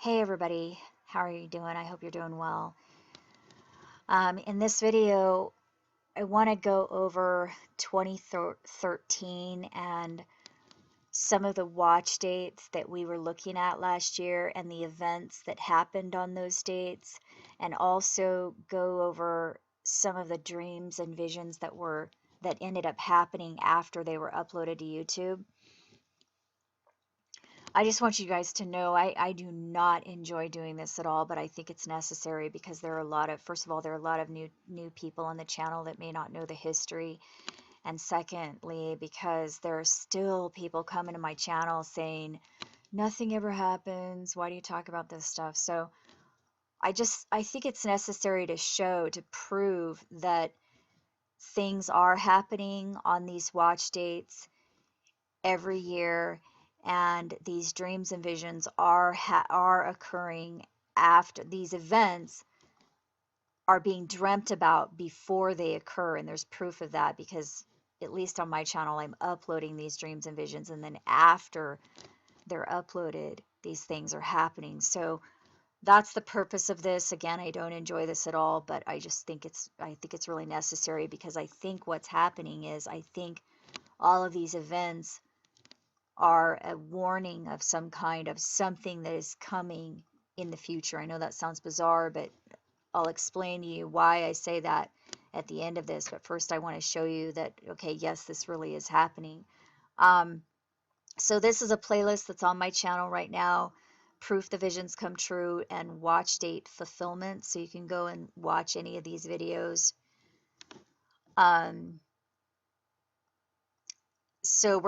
Hey everybody, how are you doing? I hope you're doing well. In this video, I want to go over 2013 and some of the watch dates that we were looking at last year and the events that happened on those dates, and also go over some of the dreams and visions that ended up happening after they were uploaded to YouTube. I just want you guys to know I do not enjoy doing this at all, but I think it's necessary because there are a lot of, first of all, there are a lot of new people on the channel that may not know the history. And secondly, because there are still people coming to my channel saying, nothing ever happens. Why do you talk about this stuff? So I think it's necessary to show, to prove that things are happening on these watch dates every year, and these dreams and visions are occurring after these events are being dreamt about before they occur. And there's proof of that because at least on my channel I'm uploading these dreams and visions, and then after they're uploaded these things are happening. So that's the purpose of this. Again, I don't enjoy this at all, but I just think it's really necessary, because I think what's happening is, I think all of these events are a warning of some kind, of something that is coming in the future. I know that sounds bizarre, but I'll explain to you why I say that at the end of this. But first I want to show you that, okay, yes, this really is happening. So this is a playlist that's on my channel right now: Proof the Visions Come True and Watch Date Fulfillment. So you can go and watch any of these videos. So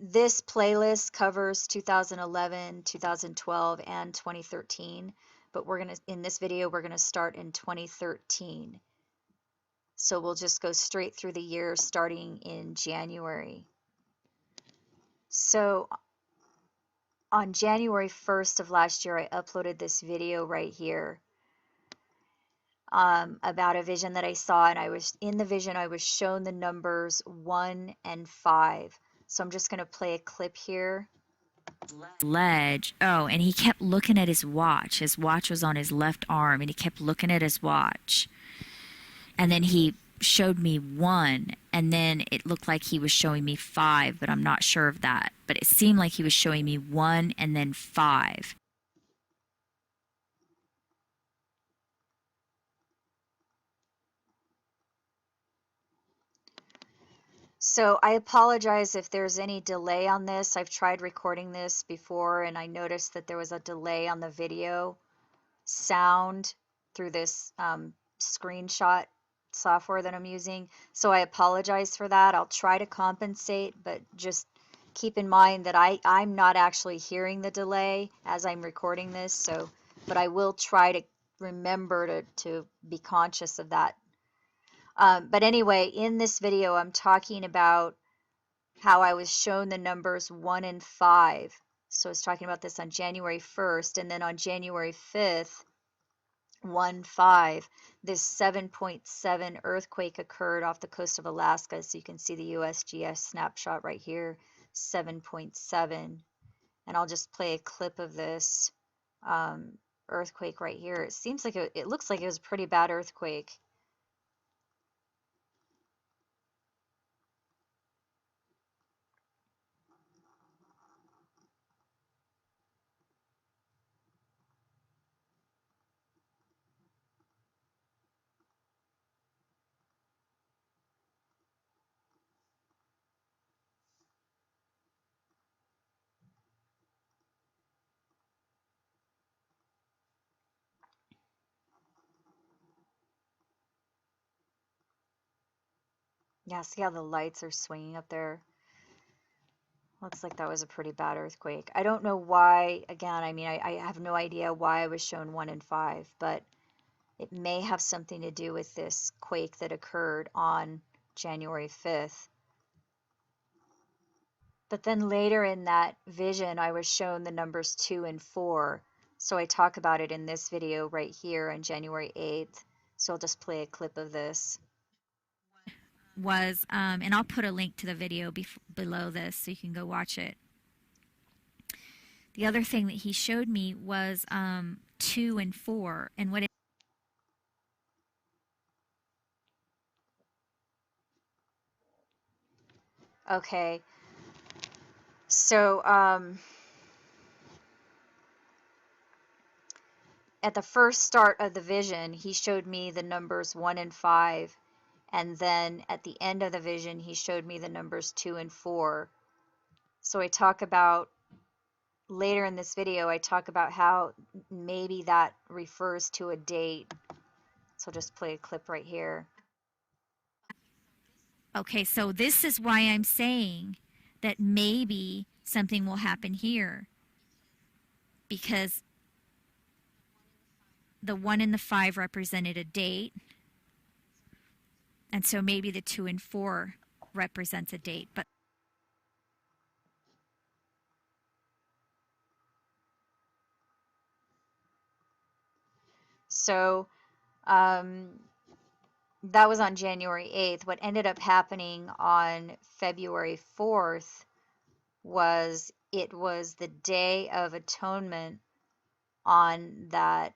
this playlist covers 2011, 2012, and 2013, but in this video, we're gonna start in 2013. So we'll just go straight through the year starting in January. So on January 1st of last year, I uploaded this video right here about a vision that I saw, and in the vision I was shown the numbers 1 and 5. So I'm just going to play a clip here. Ledge. Oh, and he kept looking at his watch. His watch was on his left arm, and he kept looking at his watch. And then he showed me 1, and then it looked like he was showing me 5, but I'm not sure of that. But it seemed like he was showing me 1 and then 5. So I apologize if there's any delay on this. I've tried recording this before, and I noticed that there was a delay on the video sound through this screenshot software that I'm using. So I apologize for that. I'll try to compensate, but just keep in mind that I'm not actually hearing the delay as I'm recording this. So, but I will try to remember to be conscious of that. But anyway, in this video, I'm talking about how I was shown the numbers 1 and 5. So I was talking about this on January 1st, and then on January 5th, 1-5, this 7.7 earthquake occurred off the coast of Alaska. So you can see the USGS snapshot right here, 7.7. And I'll just play a clip of this earthquake right here. It seems like it looks like it was a pretty bad earthquake. Yeah, see how the lights are swinging up there? Looks like that was a pretty bad earthquake. I don't know why, again, I mean, I have no idea why I was shown 1 and 5, but it may have something to do with this quake that occurred on January 5th. But then later in that vision, I was shown the numbers 2 and 4. So I talk about it in this video right here on January 8th. So I'll just play a clip of this. And I'll put a link to the video below this so you can go watch it. The other thing that he showed me was 2 and 4, and what it Okay. So, at the first start of the vision, he showed me the numbers 1 and 5. And then at the end of the vision, he showed me the numbers 2 and 4. So I talk about, later in this video, I talk about how maybe that refers to a date. So I'll just play a clip right here. Okay, so this is why I'm saying that maybe something will happen here, because the 1 and the 5 represented a date, and so maybe the 2 and 4 represents a date. But So that was on January 8th. What ended up happening on February 4th was it was the Day of Atonement on that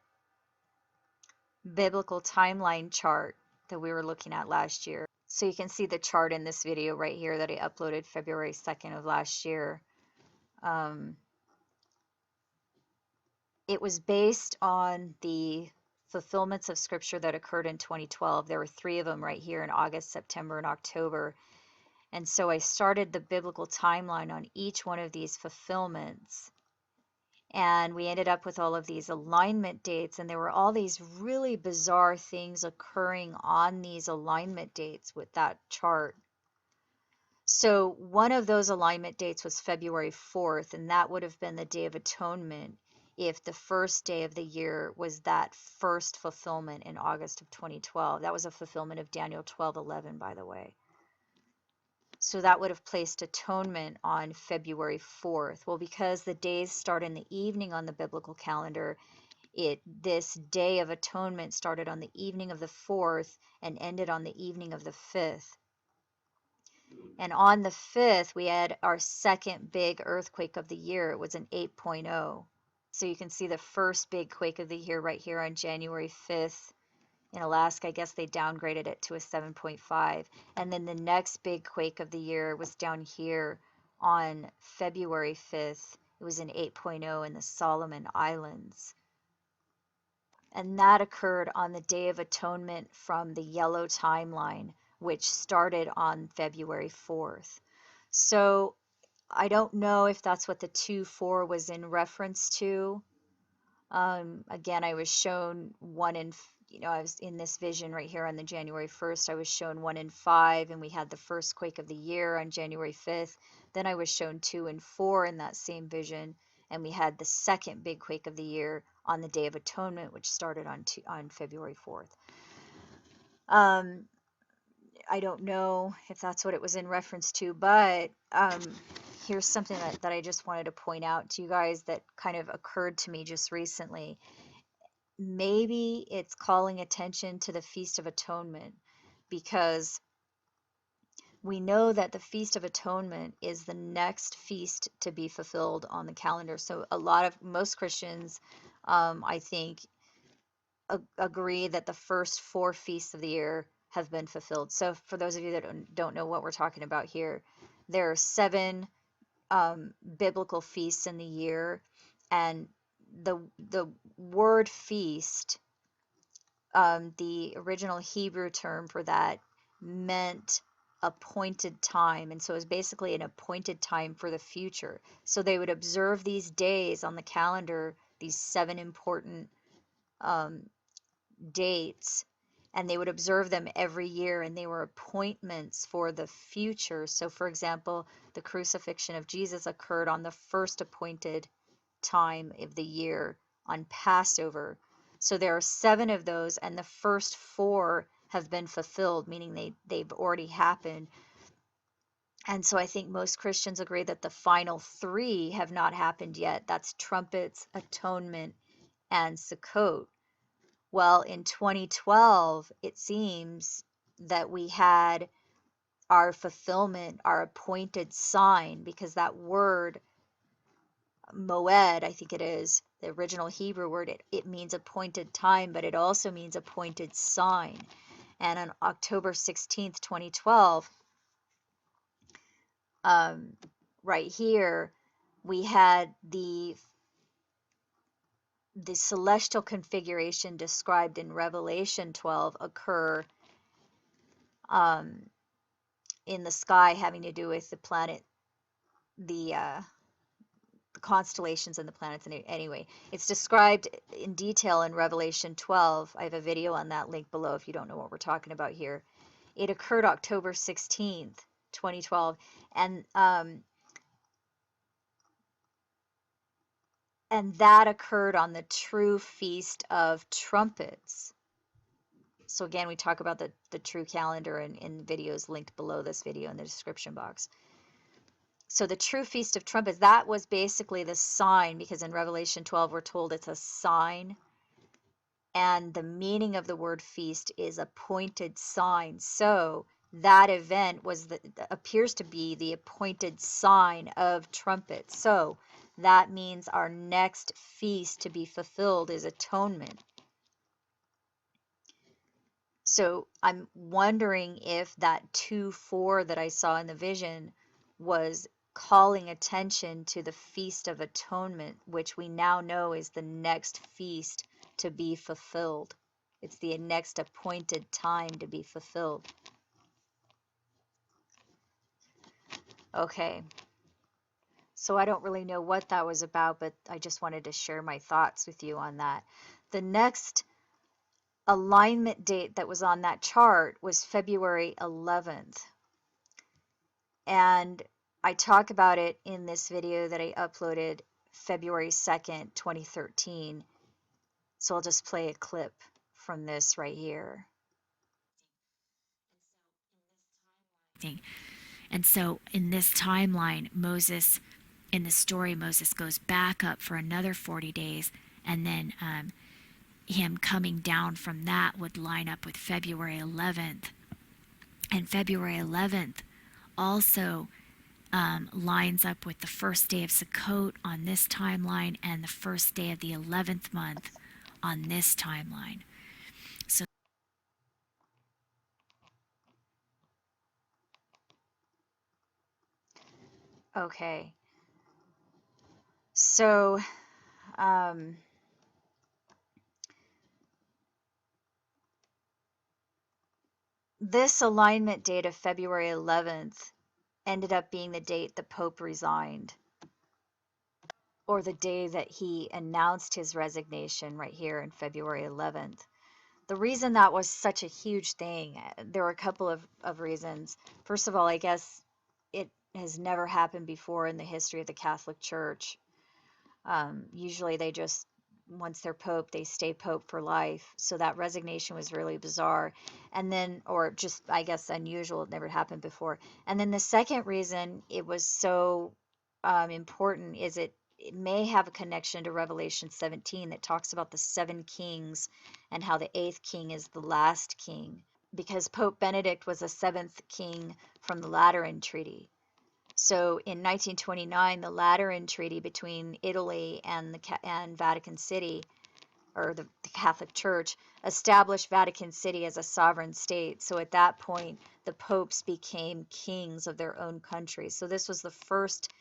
biblical timeline chart that we were looking at last year. So you can see the chart in this video right here that I uploaded February 2nd of last year. It was based on the fulfillments of scripture that occurred in 2012. There were 3 of them right here in August, September, and October. And so I started the biblical timeline on each one of these fulfillments. And we ended up with all of these alignment dates, and there were all these really bizarre things occurring on these alignment dates with that chart. So one of those alignment dates was February 4th, and that would have been the Day of Atonement if the first day of the year was that first fulfillment in August of 2012. That was a fulfillment of Daniel 12:11, by the way. So that would have placed atonement on February 4th. Well, because the days start in the evening on the biblical calendar, this Day of Atonement started on the evening of the 4th and ended on the evening of the 5th. And on the 5th, we had our second big earthquake of the year. It was an 8.0. So you can see the first big quake of the year right here on January 5th. In Alaska, I guess they downgraded it to a 7.5. And then the next big quake of the year was down here on February 5th. It was an 8.0 in the Solomon Islands. And that occurred on the Day of Atonement from the yellow timeline, which started on February 4th. So I don't know if that's what the 2-4 was in reference to. Again, I was shown 1 in, I was in this vision right here on the January 1st. I was shown 1 in 5, and we had the first quake of the year on January 5th. Then I was shown 2 and 4 in that same vision, and we had the second big quake of the year on the Day of Atonement, which started on February 4th. I don't know if that's what it was in reference to, but here's something that I just wanted to point out to you guys that kind of occurred to me just recently. Maybe it's calling attention to the Feast of Atonement, because we know that the Feast of Atonement is the next feast to be fulfilled on the calendar. So most Christians, I think, agree that the first 4 feasts of the year have been fulfilled. So for those of you that don't know what we're talking about here, there are 7 biblical feasts in the year, and the word feast, the original Hebrew term for that meant appointed time, and so it was basically an appointed time for the future. So they would observe these days on the calendar, these 7 important dates, and they would observe them every year, and they were appointments for the future. So for example, the crucifixion of Jesus occurred on the first appointed time of the year on Passover. So there are 7 of those, and the first 4 have been fulfilled, meaning they've already happened. And so I think most Christians agree that the final 3 have not happened yet. That's trumpets, atonement, and Sukkot. Well, in 2012, it seems that we had our fulfillment, our appointed sign, because that word moed, I think it is, the original Hebrew word, it means appointed time, but it also means appointed sign. And on October 16th, 2012, right here, we had the celestial configuration described in Revelation 12 occur in the sky, having to do with the planet, the constellations and the planets. And anyway, it's described in detail in Revelation 12. I have a video on that, link below if you don't know what we're talking about here. It occurred October 16th, 2012, and that occurred on the true Feast of Trumpets. So again, we talk about the true calendar in videos linked below this video in the description box. So the true Feast of Trumpets, that was basically the sign, because in Revelation 12 we're told it's a sign, and the meaning of the word feast is appointed sign. So that event appears to be the appointed sign of trumpets. So that means our next feast to be fulfilled is atonement. So I'm wondering if that 2-4 that I saw in the vision was calling attention to the Feast of Atonement, which we now know is the next feast to be fulfilled. It's the next appointed time to be fulfilled. Okay. So I don't really know what that was about, but I just wanted to share my thoughts with you on that. The next alignment date that was on that chart was February 11th. And I talk about it in this video that I uploaded February 2nd, 2013. So I'll just play a clip from this right here. And so in this timeline, Moses, in the story, Moses goes back up for another 40 days, and then him coming down from that would line up with February 11th. And February 11th also lines up with the first day of Sukkot on this timeline and the first day of the 11th month on this timeline. So okay. So this alignment date of February 11th ended up being the date the Pope resigned, or the day that he announced his resignation right here in February 11th. The reason that was such a huge thing, there were a couple of reasons. First of all, I guess it has never happened before in the history of the Catholic Church. Usually they just, once they're Pope, they stay Pope for life. So that resignation was really bizarre. And then, or just, I guess, unusual. It never happened before. And then the second reason it was so important is it may have a connection to Revelation 17 that talks about the 7 kings and how the 8th king is the last king, because Pope Benedict was a 7th king from the Lateran Treaty. So in 1929, the Lateran Treaty between Italy and Vatican City, or the Catholic Church, established Vatican City as a sovereign state. So at that point, the popes became kings of their own country. So this was the first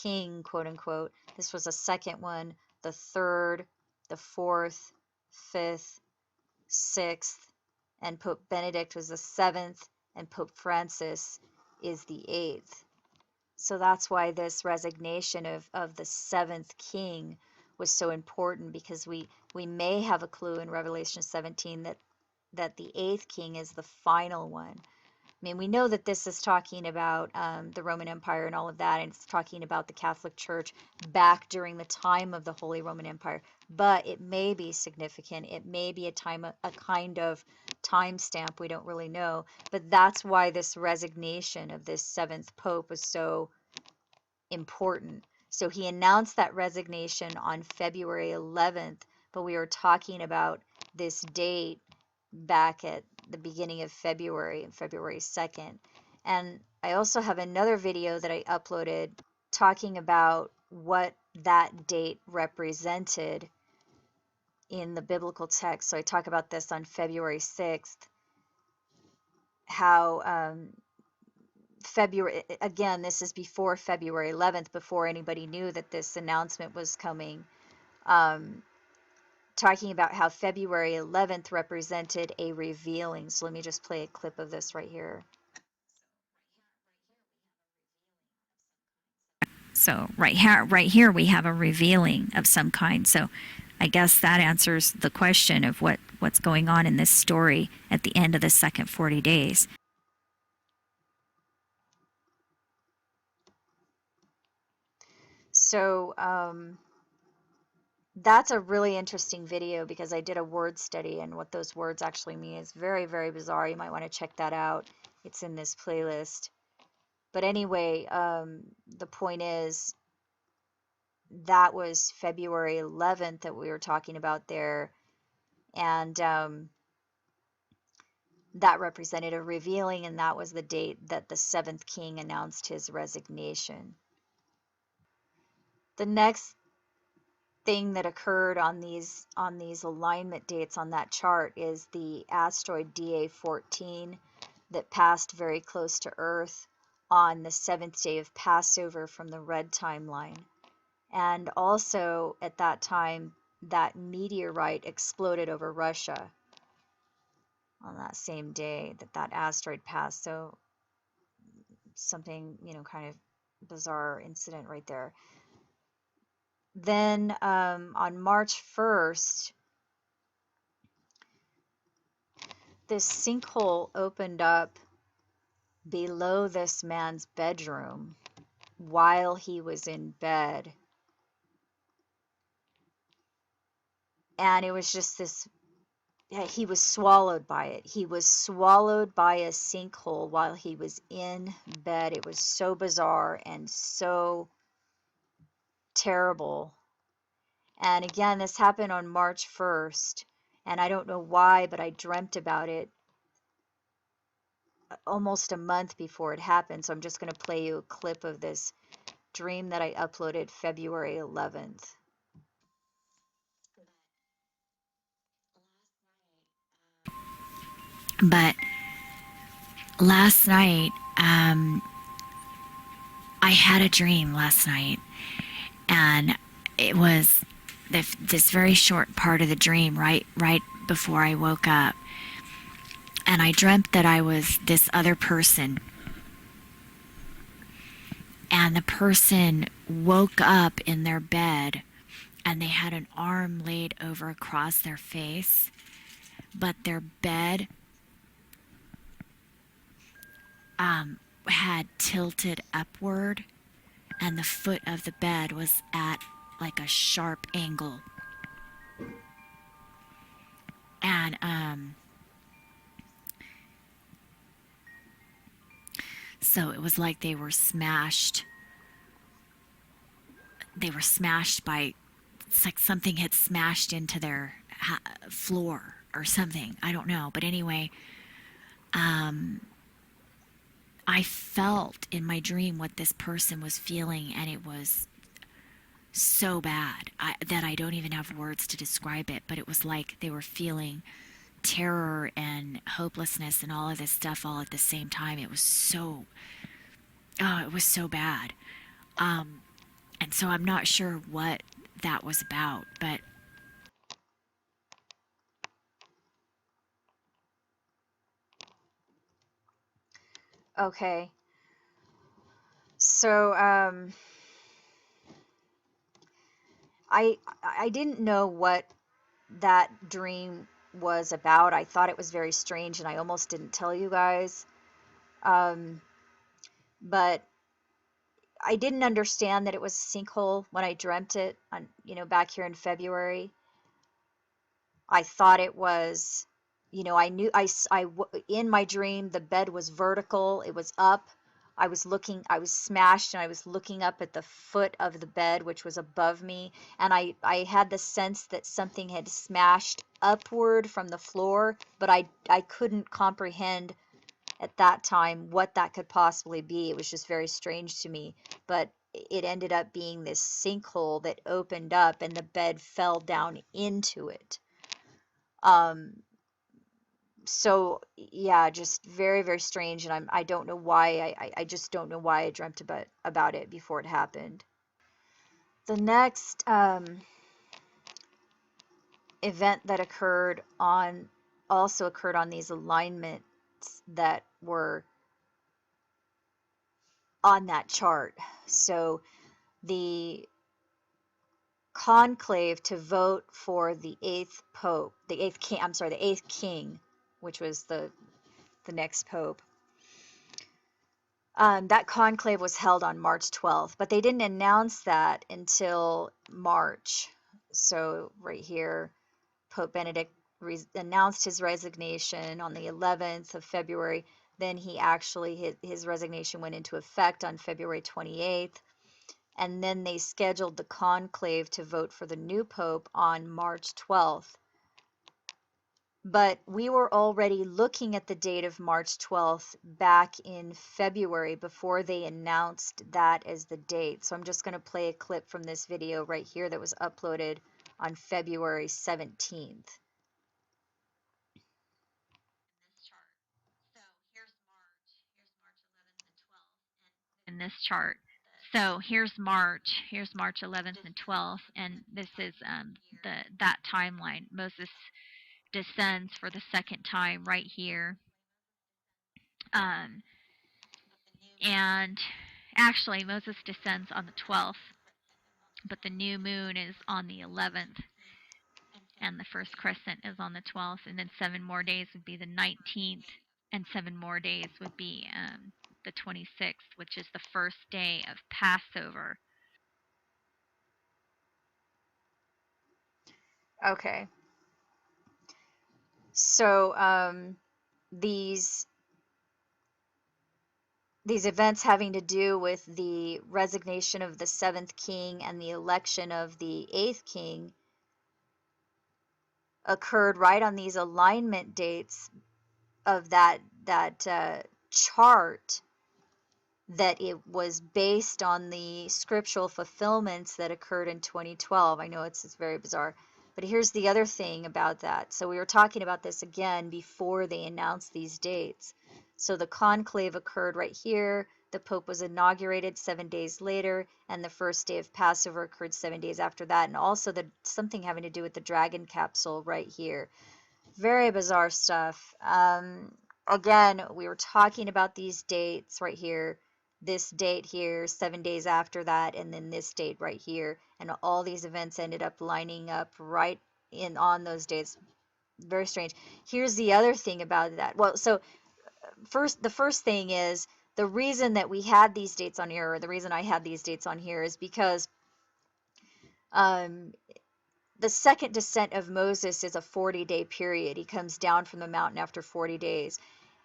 king, quote unquote. This was a second one, the third, the fourth, fifth, sixth, and Pope Benedict was the 7th, and Pope Francis is the 8th. So that's why this resignation of the 7th king was so important, because we may have a clue in Revelation 17 that the 8th king is the final one. I mean, we know that this is talking about the Roman Empire and all of that, and it's talking about the Catholic Church back during the time of the Holy Roman Empire. But it may be significant. It may be a kind of timestamp. We don't really know. But that's why this resignation of this 7th Pope was so important. So he announced that resignation on February 11th, but we were talking about this date back at the beginning of February, February 2nd. And I also have another video that I uploaded talking about what that date represented in the biblical text. So I talk about this on February 6th, how February, again, this is before February 11th, before anybody knew that this announcement was coming. Talking about how February 11th represented a revealing. So let me just play a clip of this right here. So right here we have a revealing of some kind. So I guess that answers the question of what's going on in this story at the end of the second 40 days. So that's a really interesting video because I did a word study, and what those words actually mean is very, very bizarre. You might want to check that out. It's in this playlist. But anyway, the point is that was February 11th that we were talking about there. And that represented a revealing, and that was the date that the seventh king announced his resignation. The next thing that occurred on these alignment dates on that chart is the asteroid DA14 that passed very close to Earth on the 7th day of Passover from the red timeline. And also at that time, that meteorite exploded over Russia on that same day that that asteroid passed. So something, kind of bizarre incident right there. Then on March 1st, this sinkhole opened up below this man's bedroom while he was in bed. And it was just this, he was swallowed by it. He was swallowed by a sinkhole while he was in bed. It was so bizarre and so terrible. And again, this happened on March 1st. And I don't know why, but I dreamt about it almost a month before it happened. So I'm just going to play you a clip of this dream that I uploaded February 11th. But last night, I had a dream last night, and it was this very short part of the dream right before I woke up. And I dreamt that I was this other person. And the person woke up in their bed, and they had an arm laid over across their face, but their bed had tilted upward, and the foot of the bed was at like a sharp angle. And so it was like they were smashed by, it's like something had smashed into their floor or something. I don't know. But anyway, I felt in my dream what this person was feeling, and it was so bad that I don't even have words to describe it. But it was like they were feeling terror and hopelessness and all of this stuff all at the same time. It was so bad. And so I'm not sure what that was about, but Okay. So I didn't know what that dream was about. I thought it was very strange, and I almost didn't tell you guys. But I didn't understand that it was a sinkhole when I dreamt it on, back here in February. I thought it was, I knew in my dream, the bed was vertical. It was up. I was smashed, and I was looking up at the foot of the bed, which was above me. And I had the sense that something had smashed upward from the floor, but I couldn't comprehend at that time what that could possibly be. It was just very strange to me. But it ended up being this sinkhole that opened up and the bed fell down into it. Um, so yeah, just very, very strange. And I don't know why, I just don't know why I dreamt about it before it happened. The next event that also occurred on these alignments that were on that chart. So the conclave to vote for the eighth pope, the eighth king, I'm sorry, the eighth king, which was the next pope. That conclave was held on March 12th, but they didn't announce that until March. So right here, Pope Benedict announced his resignation on the 11th of February. Then he actually, his resignation went into effect on February 28th. And then they scheduled the conclave to vote for the new pope on March 12th. But we were already looking at the date of March 12th back in February before they announced that as the date. So I'm just going to play a clip from this video right here that was uploaded on February 17th. In this chart. So here's March 11th and 12th, and this is that timeline. Moses descends for the second time right here. And actually, Moses descends on the 12th, but the new moon is on the 11th, and the first crescent is on the 12th, and then 7 more days would be the 19th, and 7 more days would be the 26th, which is the first day of Passover. Okay. So these events having to do with the resignation of the seventh king and the election of the eighth king occurred right on these alignment dates of that chart, that it was based on the scriptural fulfillments that occurred in 2012. I know it's very bizarre, but here's the other thing about that. So we were talking about this again before they announced these dates. So the conclave occurred right here. The Pope was inaugurated 7 days later, and the first day of Passover occurred 7 days after that. And also something having to do with the dragon capsule right here. Very bizarre stuff. Again, we were talking about these dates right here. This date here, 7 days after that, and then this date right here. And all these events ended up lining up right on those dates. Very strange. Here's the other thing about that. Well, so the first thing is, the reason that we had these dates on here, or the reason I had these dates on here, is because the second descent of Moses is a 40-day period. He comes down from the mountain after 40 days.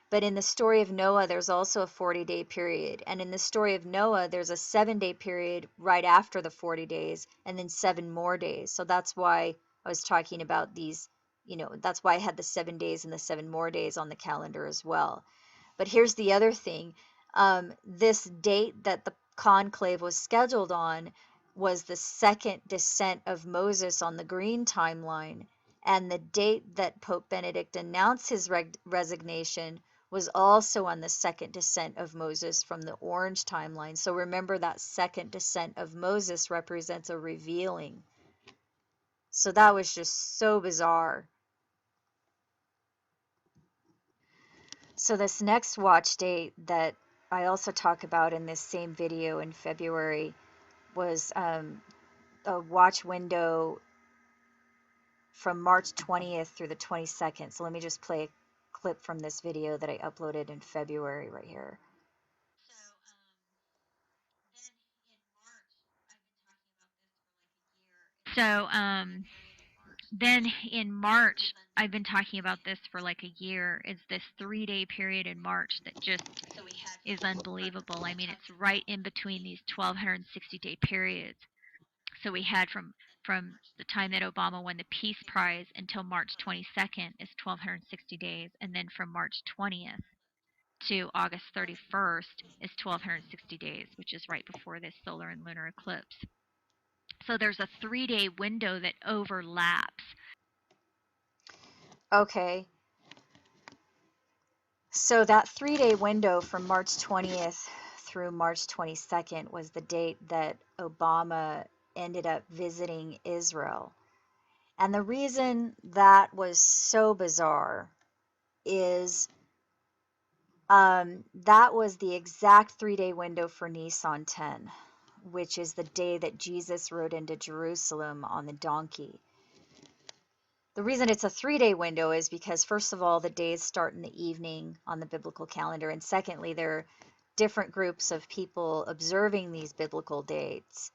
But in the story of Noah, there's also a 40-day period. And in the story of Noah, there's a 7-day period right after the 40 days, and then 7 more days. So that's why I was talking about these, that's why I had the 7 days and the 7 more days on the calendar as well. But here's the other thing. This date that the conclave was scheduled on was the second descent of Moses on the green timeline. And the date that Pope Benedict announced his resignation was also on the second descent of Moses from the orange timeline. So remember, that second descent of Moses represents a revealing. So that was just so bizarre. So this next watch date that I also talk about in this same video in February was a watch window from March 20th through the 22nd. So let me just play a clip from this video that I uploaded in February right here. So then in March, I've been talking about this for like a year. It's this 3-day period in March that just is unbelievable. I mean, it's right in between these 1,260-day periods. So we had from the time that Obama won the Peace Prize until March 22nd is 1,260 days, and then from March 20th to August 31st is 1260 days, which is right before this solar and lunar eclipse. So there's a 3-day window that overlaps. Okay. So that 3-day window from March 20th through March 22nd was the date that Obama ended up visiting Israel. And the reason that was so bizarre is that was the exact 3-day window for Nisan 10, which is the day that Jesus rode into Jerusalem on the donkey. The reason it's a 3-day window is because, first of all, the days start in the evening on the biblical calendar, and secondly, there are different groups of people observing these biblical dates.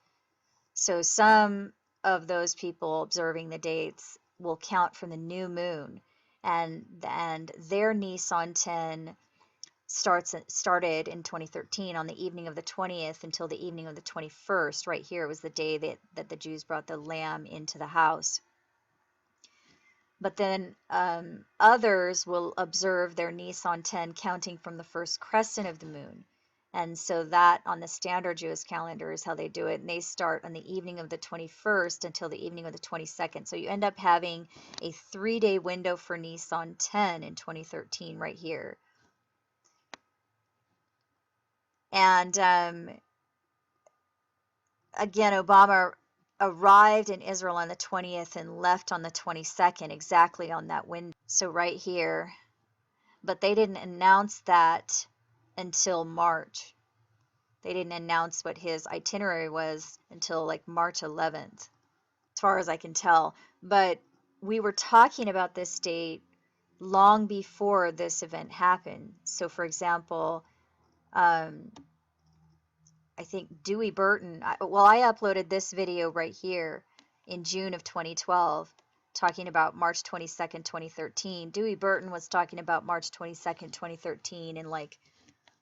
So some of those people observing the dates will count from the new moon, and their Nisan 10 started in 2013 on the evening of the 20th until the evening of the 21st. Right here was the day that the Jews brought the lamb into the house. But then others will observe their Nisan 10 counting from the first crescent of the moon. And so that on the standard Jewish calendar is how they do it. And they start on the evening of the 21st until the evening of the 22nd. So you end up having a 3-day window for Nisan 10 in 2013 right here. And again, Obama arrived in Israel on the 20th and left on the 22nd, exactly on that window. So right here, but they didn't announce that until March. They didn't announce what his itinerary was until like March 11th, as far as I can tell. But we were talking about this date long before this event happened. So for example, I think Dewey Burton, I uploaded this video right here in June of 2012 talking about March 22nd, 2013. Dewey Burton was talking about March 22nd, 2013 in like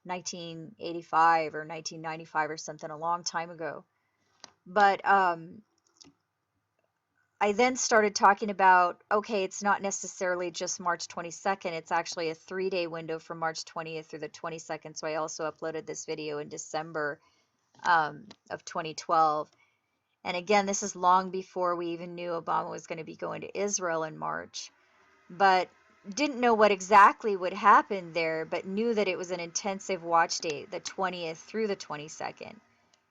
1985 or 1995 or something, a long time ago. But I then started talking about, okay, it's not necessarily just March 22nd. It's actually a 3-day window from March 20th through the 22nd. So I also uploaded this video in December of 2012. And again, this is long before we even knew Obama was going to be going to Israel in March, but didn't know what exactly would happen there, but knew that it was an intensive watch date, the 20th through the 22nd.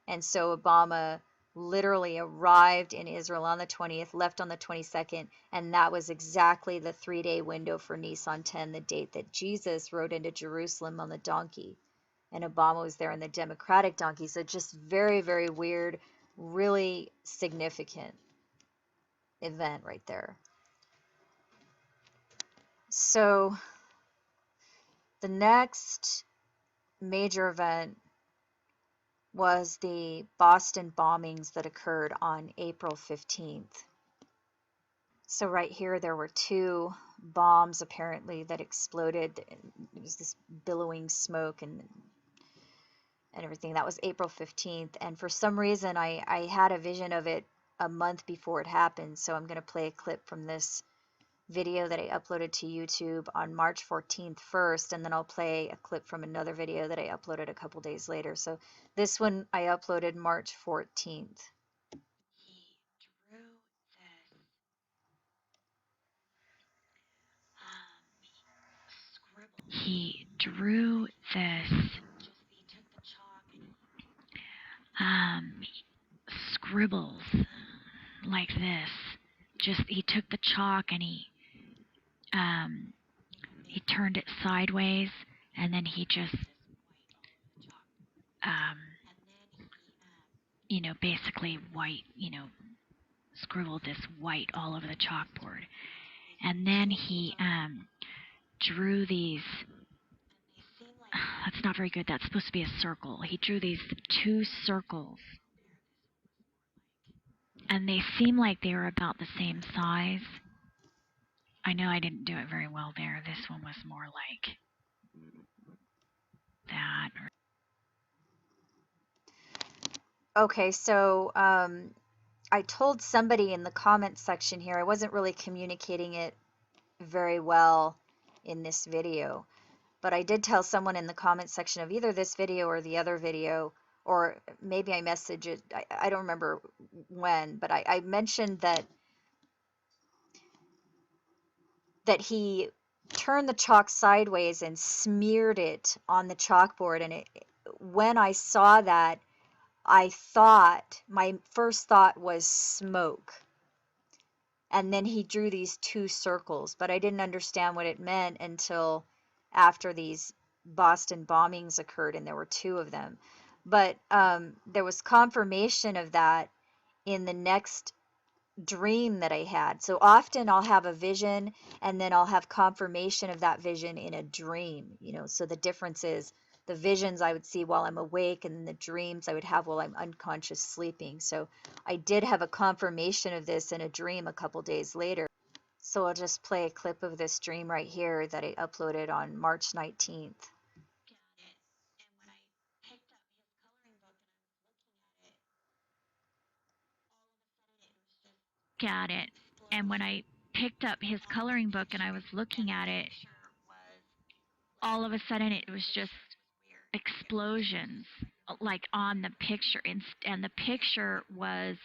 And so Obama literally arrived in Israel on the 20th, left on the 22nd, and that was exactly the 3-day window for Nisan 10, the date that Jesus rode into Jerusalem on the donkey. And Obama was there on the Democratic donkey. So just very, very weird, really significant event right there. So the next major event was the Boston bombings that occurred on April 15th. So right here there were 2 bombs apparently that exploded. It was this billowing smoke and everything. That was April 15th, and for some reason I had a vision of it a month before it happened, so I'm going to play a clip from this video that I uploaded to YouTube on March 14th first, and then I'll play a clip from another video that I uploaded a couple days later. So this one I uploaded March 14th. He drew this scribbles like this. Just he took the chalk and he turned it sideways, and then he just basically white, scribbled this white all over the chalkboard. And then he drew these, that's not very good, that's supposed to be a circle. He drew these 2 circles, and they seem like they were about the same size. I know I didn't do it very well there. This one was more like that. Okay, so I told somebody in the comments section here, I wasn't really communicating it very well in this video, But I did tell someone in the comment section of either this video or the other video, or maybe I messaged it, I don't remember when, but I mentioned that he turned the chalk sideways and smeared it on the chalkboard. And when I saw that, my first thought was smoke. And then he drew these two circles, but I didn't understand what it meant until after these Boston bombings occurred, and there were two of them. But there was confirmation of that in the next dream that I had. So often I'll have a vision and then I'll have confirmation of that vision in a dream, so the difference is the visions I would see while I'm awake and the dreams I would have while I'm unconscious sleeping. So I did have a confirmation of this in a dream a couple days later. So I'll just play a clip of this dream right here that I uploaded on March 19th. At it, and when I picked up his coloring book and I was looking at it, all of a sudden it was just explosions like on the picture, and the picture was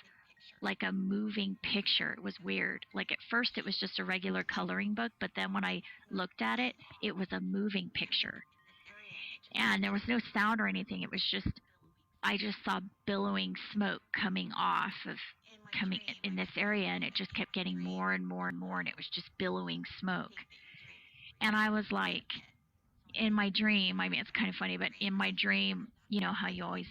like a moving picture. It was weird. Like at first it was just a regular coloring book, but then when I looked at it, it was a moving picture. And there was no sound or anything. It was just, I just saw billowing smoke coming in this area, and it just kept getting more and more and more, and it was just billowing smoke. And I was like, in my dream, I mean, it's kind of funny, but in my dream, you know how you always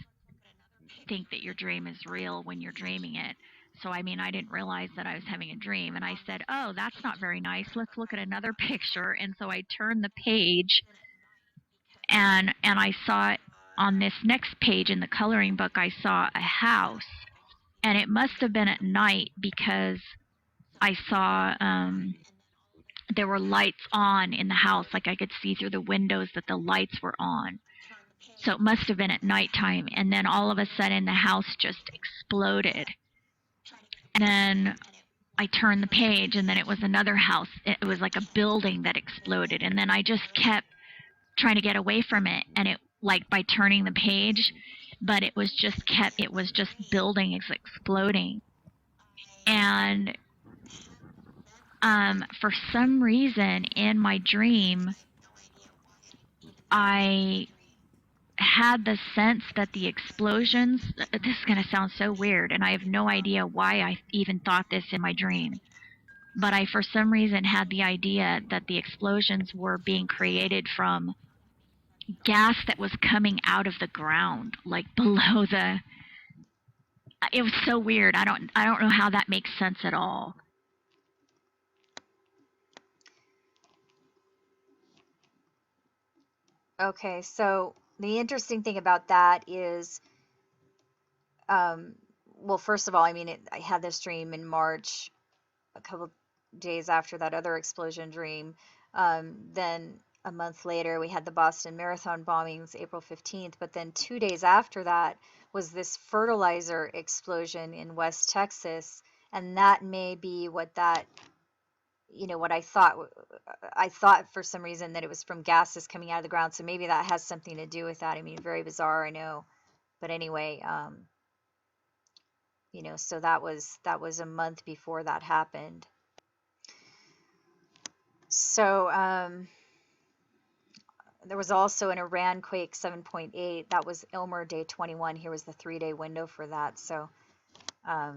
think that your dream is real when you're dreaming it. So, I mean, I didn't realize that I was having a dream. And I said, oh, that's not very nice. Let's look at another picture. And so I turned the page, and I saw it on this next page in the coloring book. I saw a house, and it must have been at night because I saw there were lights on in the house. Like I could see through the windows that the lights were on. So it must have been at nighttime. And then all of a sudden the house just exploded. And then I turned the page, and then it was another house. It was like a building that exploded. And then I just kept trying to get away from it, and it, like, by turning the page, but it was just building, exploding. And for some reason in my dream, I had the sense that the explosions, this is going to sound so weird, and I have no idea why I even thought this in my dream, but I for some reason had the idea that the explosions were being created from gas that was coming out of the ground, like below the, it was so weird. I don't know how that makes sense at all. Okay, so the interesting thing about that is, well, first of all, I mean, I had this dream in March, a couple days after that other explosion dream. Then a month later, we had the Boston Marathon bombings, April 15th. But then 2 days after that was this fertilizer explosion in West Texas. And that may be what that, what I thought. I thought for some reason that it was from gases coming out of the ground. So maybe that has something to do with that. I mean, very bizarre, I know. But anyway, so that was a month before that happened. So there was also an Iran quake 7.8. That was Elmer day 21. Here was the 3-day window for that. So I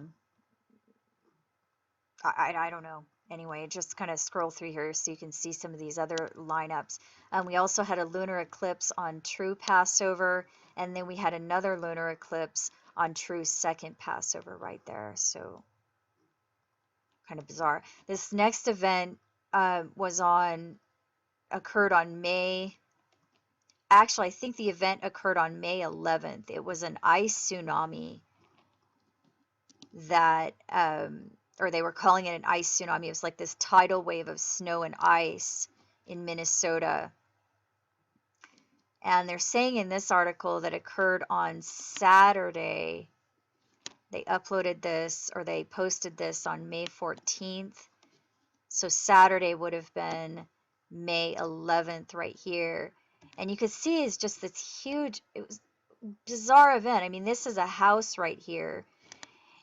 don't know. Anyway, just kind of scroll through here so you can see some of these other lineups. We also had a lunar eclipse on true Passover, and then we had another lunar eclipse on true second Passover right there. So kind of bizarre. This next event occurred on May. Actually, I think the event occurred on May 11th. It was an ice tsunami that, or they were calling it an ice tsunami. It was like this tidal wave of snow and ice in Minnesota. And they're saying in this article that occurred on Saturday. They uploaded this, or they posted this on May 14th. So Saturday would have been May 11th right here. And you could see it's just this huge, it was bizarre event. I mean, this is a house right here.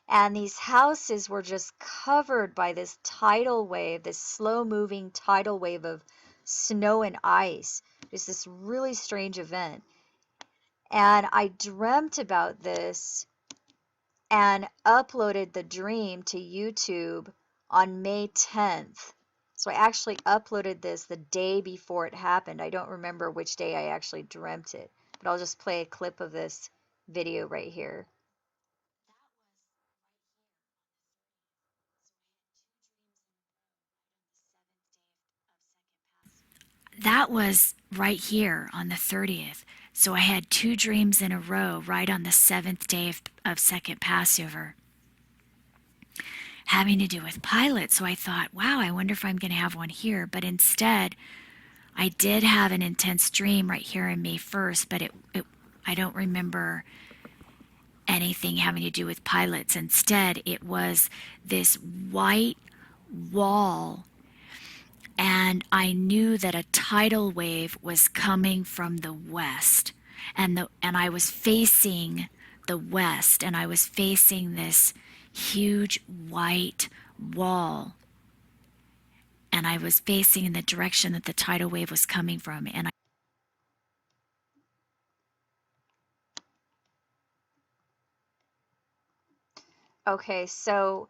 And these houses were just covered by this tidal wave, this slow moving tidal wave of snow and ice. Just this really strange event. And I dreamt about this and uploaded the dream to YouTube on May 10th. So I actually uploaded this the day before it happened. I don't remember which day I actually dreamt it, but I'll just play a clip of this video right here. That was right here on the 30th. So I had 2 dreams in a row right on the 7th day of second Passover, having to do with pilots. So I thought, wow, I wonder if I'm going to have one here. But instead, I did have an intense dream right here on May 1st, but I don't remember anything having to do with pilots. Instead, it was this white wall, and I knew that a tidal wave was coming from the west, and I was facing the west, and I was facing this huge white wall, and I was facing in the direction that the tidal wave was coming from, and Okay, so,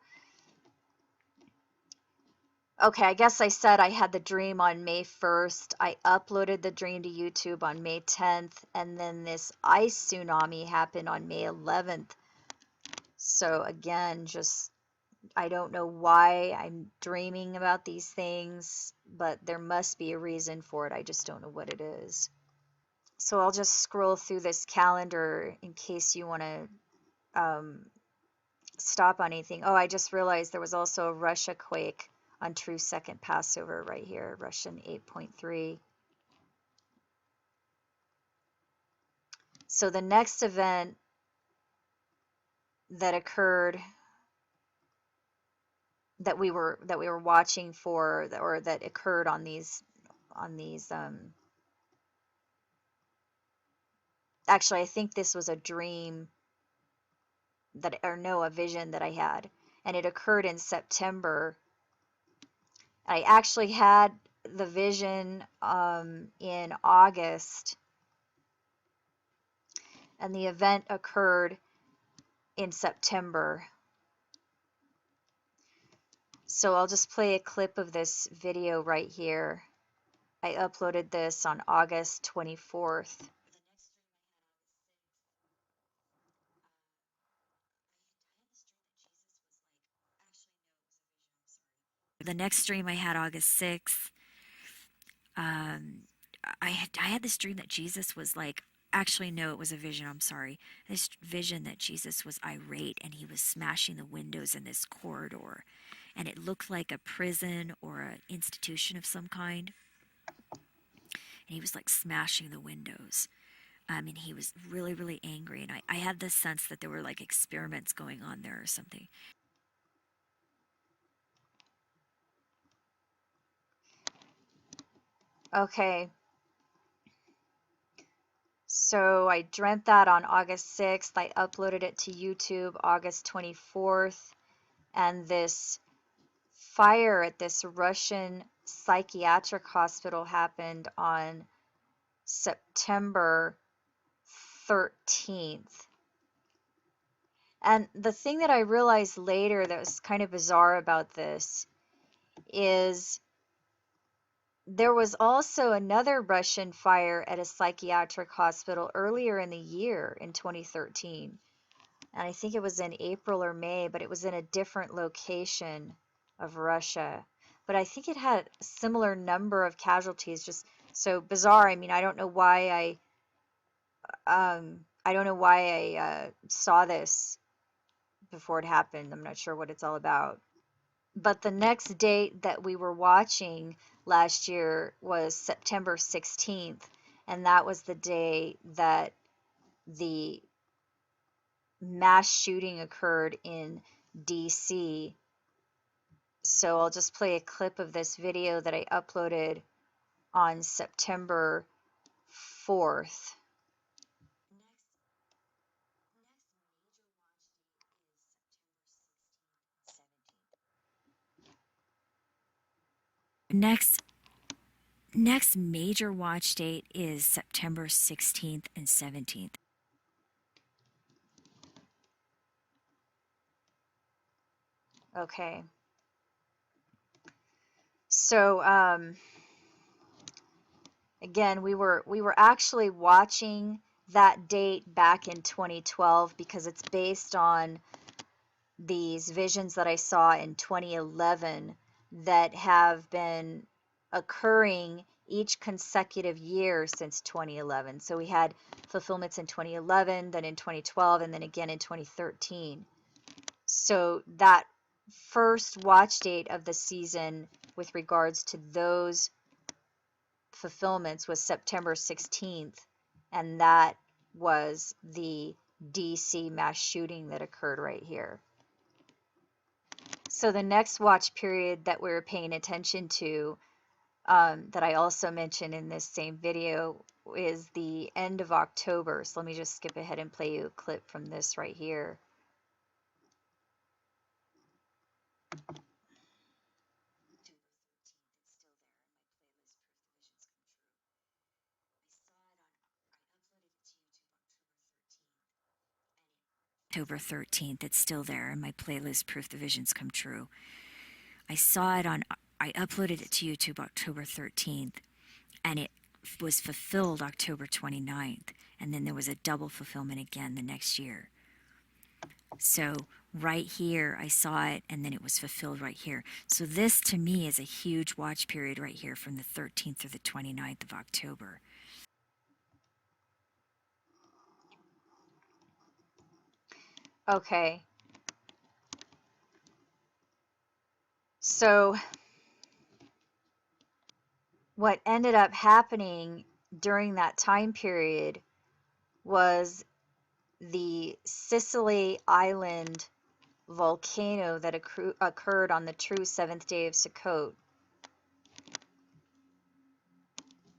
okay, I guess I said I had the dream on May 1st. I uploaded the dream to YouTube on May 10th, and then this ice tsunami happened on May 11th. So again, just I don't know why I'm dreaming about these things, but there must be a reason for it. I just don't know what it is. So I'll just scroll through this calendar in case you want to stop on anything. Oh, I just realized there was also a Russia quake on true second Passover right here, Russian 8.3. So the next event that occurred that we were watching for, or that occurred on these actually I think this was a dream that, or no, a vision that I had, and it occurred in September. I actually had the vision in August, and the event occurred in September. So I'll just play a clip of this video right here. I uploaded this on August 24th. the next dream I had August 6th, um, I had this dream that Jesus was like, actually no, it was a vision, I'm sorry, this vision that Jesus was irate and he was smashing the windows in this corridor, and it looked like a prison or an institution of some kind, and he was like smashing the windows. And he was really, really angry, and I had this sense that there were like experiments going on there or something. Okay, so I dreamt that on August 6th. I uploaded it to YouTube August 24th, and this fire at this Russian psychiatric hospital happened on September 13th. And the thing that I realized later that was kind of bizarre about this is there was also another Russian fire at a psychiatric hospital earlier in the year in 2013. And I think it was in April or May, but it was in a different location of Russia. But I think it had a similar number of casualties, just so bizarre. I mean, I don't know why I saw this before it happened. I'm not sure what it's all about. But the next date that we were watching last year was September 16th, and that was the day that the mass shooting occurred in DC. So I'll just play a clip of this video that I uploaded on September 4th. Next major watch date is September 16th and 17th. Okay. So again, we were actually watching that date back in 2012 because it's based on these visions that I saw in 2011 that have been occurring each consecutive year since 2011. So we had fulfillments in 2011, then in 2012, and then again in 2013. So that first watch date of the season with regards to those fulfillments was September 16th, and that was the DC mass shooting that occurred right here. So the next watch period that we're paying attention to, that I also mentioned in this same video, is the end of October. So let me just skip ahead and play you a clip from this right here. October 13th. It's still there in my playlist, Proof the Visions Come True. I uploaded it to YouTube October 13th, and it was fulfilled October 29th, and then there was a double fulfillment again the next year. So right here, I saw it, and then it was fulfilled right here. So this, to me, is a huge watch period right here from the 13th through the 29th of October. Okay. So what ended up happening during that time period was the Sicily Island volcano that occurred on the true 7th day of Sukkot.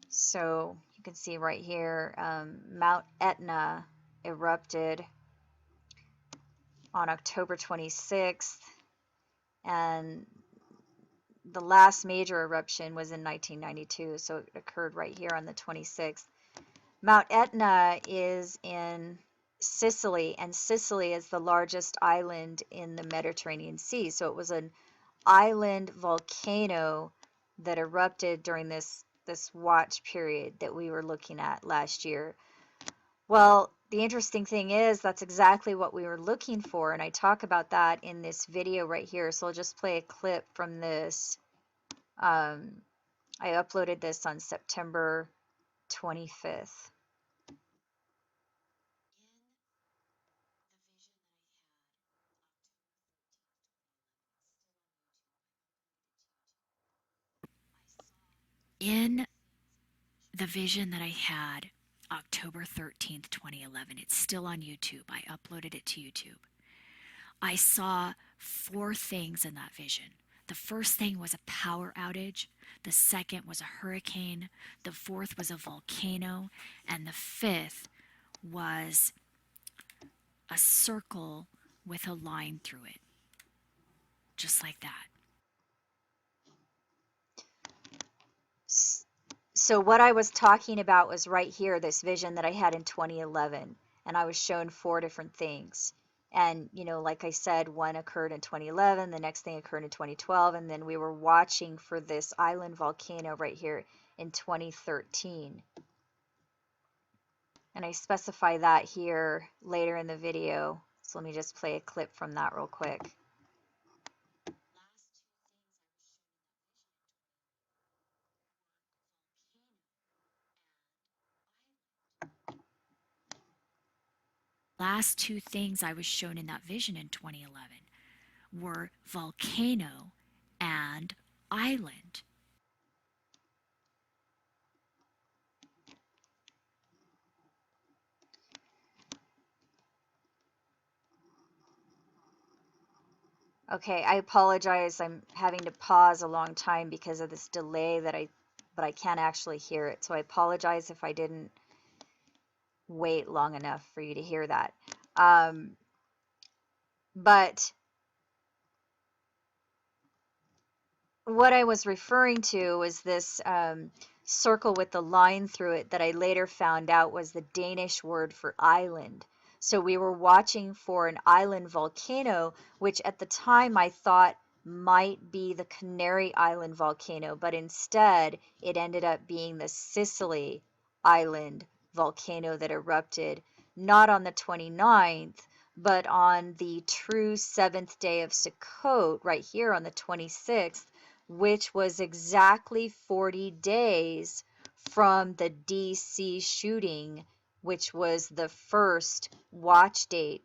So you can see right here, Mount Etna erupted on October 26th, and the last major eruption was in 1992, so it occurred right here on the 26th. Mount Etna is in Sicily, and Sicily is the largest island in the Mediterranean Sea. So it was an island volcano that erupted during this watch period that we were looking at last year. Well, the interesting thing is that's exactly what we were looking for, and I talk about that in this video right here. So I'll just play a clip from this. I uploaded this on September 25th. In the vision that I had October 13th, 2011, it's still on YouTube. I uploaded it to YouTube. I saw 4 things in that vision. The first thing was a power outage. The second was a hurricane. The fourth was a volcano. And the fifth was a circle with a line through it. Just like that. So what I was talking about was right here, this vision that I had in 2011, and I was shown 4 different things. And, you know, like I said, one occurred in 2011, the next thing occurred in 2012, and then we were watching for this island volcano right here in 2013. And I specify that here later in the video. So let me just play a clip from that real quick. Last 2 things I was shown in that vision in 2011 were volcano and island. Okay, I apologize. I'm having to pause a long time because of this delay that but I can't actually hear it. So I apologize if I didn't wait long enough for you to hear that. But what I was referring to was this circle with the line through it that I later found out was the Danish word for island. So we were watching for an island volcano, which at the time I thought might be the Canary Island volcano, but instead it ended up being the Sicily Island volcano that erupted not on the 29th, but on the true 7th day of Sukkot, right here on the 26th, which was exactly 40 days from the DC shooting, which was the first watch date